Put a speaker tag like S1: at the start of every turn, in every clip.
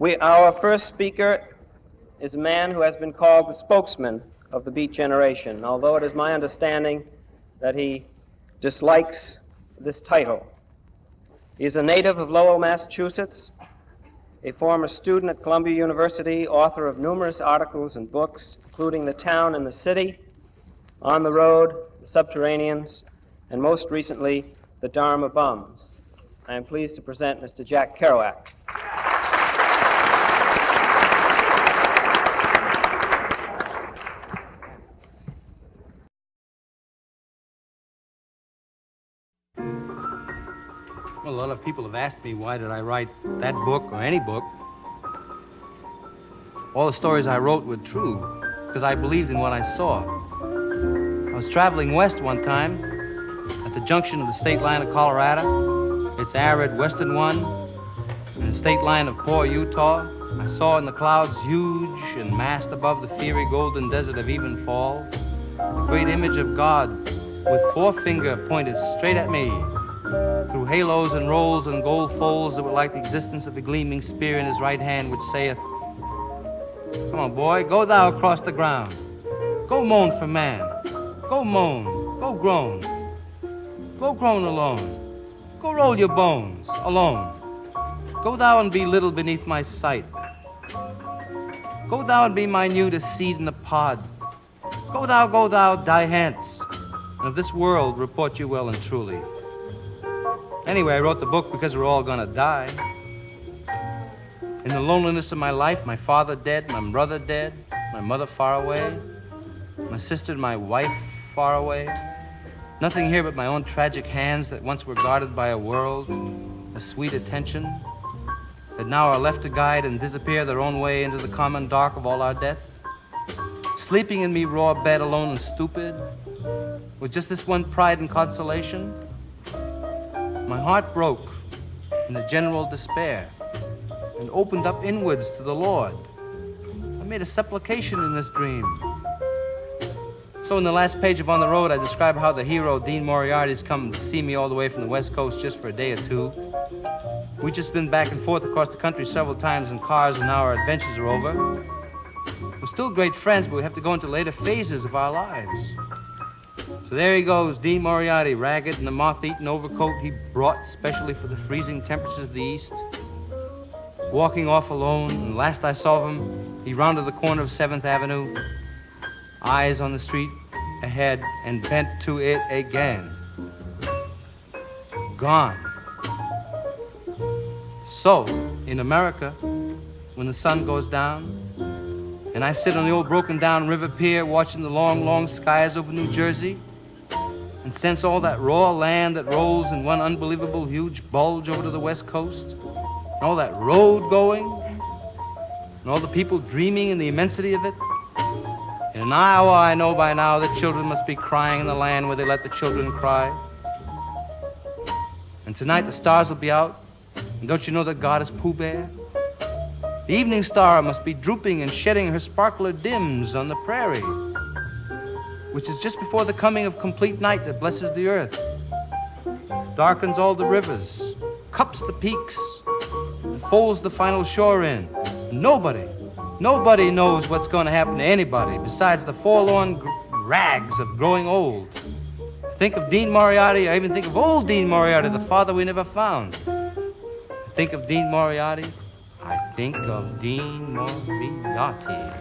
S1: Our first speaker is a man who has been called the spokesman of the Beat Generation, although it is my understanding that he dislikes this title. He is a native of Lowell, Massachusetts, a former student at Columbia University, author of numerous articles and books, including The Town and the City, On the Road, The Subterraneans, and most recently, The Dharma Bums. I am pleased to present Mr. Jack Kerouac.
S2: Well, a lot of people have asked me why did I write that book or any book. All the stories I wrote were true because I believed in what I saw. I was traveling west one time at the junction of the state line of Colorado, its arid western one, and the state line of poor Utah. I saw in the clouds, huge and massed above the fiery golden desert of Evenfall, a great image of God with forefinger pointed straight at me, through halos and rolls and gold folds that were like the existence of a gleaming spear in his right hand, which saith, "Come on, boy, go thou across the ground. Go moan for man. Go moan. Go groan. Go groan alone. Go roll your bones alone. Go thou and be little beneath my sight. Go thou and be minute as seed in a pod. Go thou, die hence, and of this world report you well and truly." Anyway, I wrote the book because we're all gonna die. In the loneliness of my life, my father dead, my brother dead, my mother far away, my sister and my wife far away. Nothing here but my own tragic hands that once were guarded by a world of sweet attention, that now are left to guide and disappear their own way into the common dark of all our death. Sleeping in me raw bed alone and stupid, with just this one pride and consolation. My heart broke in the general despair and opened up inwards to the Lord. I made a supplication in this dream. So in the last page of On the Road, I describe how the hero, Dean Moriarty's come to see me all the way from the West Coast just for a day or two. We've just been back and forth across the country several times in cars, and now our adventures are over. We're still great friends, but we have to go into later phases of our lives. So there he goes, Dean Moriarty, ragged in a moth-eaten overcoat he brought specially for the freezing temperatures of the East, walking off alone, and last I saw him, he rounded the corner of 7th Avenue, eyes on the street ahead, and bent to it again. Gone. So, in America, when the sun goes down, and I sit on the old broken-down river pier watching the long, long skies over New Jersey, and sense all that raw land that rolls in one unbelievable huge bulge over to the West Coast, and all that road going, and all the people dreaming in the immensity of it. In an hour, I know by now that children must be crying in the land where they let the children cry. And tonight the stars will be out, and don't you know that God is Pooh Bear? The evening star must be drooping and shedding her sparkler dims on the prairie, which is just before the coming of complete night that blesses the earth, darkens all the rivers, cups the peaks, and folds the final shore in. Nobody knows what's going to happen to anybody besides the forlorn rags of growing old. Think of Dean Moriarty, I even think of old Dean Moriarty, the father we never found. I think of Dean Moriarty, I think of Dean Moriarty.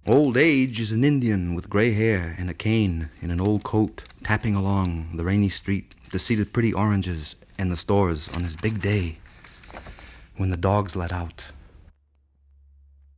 S3: Old age is an Indian with gray hair and a cane in an old coat, tapping along the rainy street to see the pretty oranges and the stores on his big day when the dogs let out.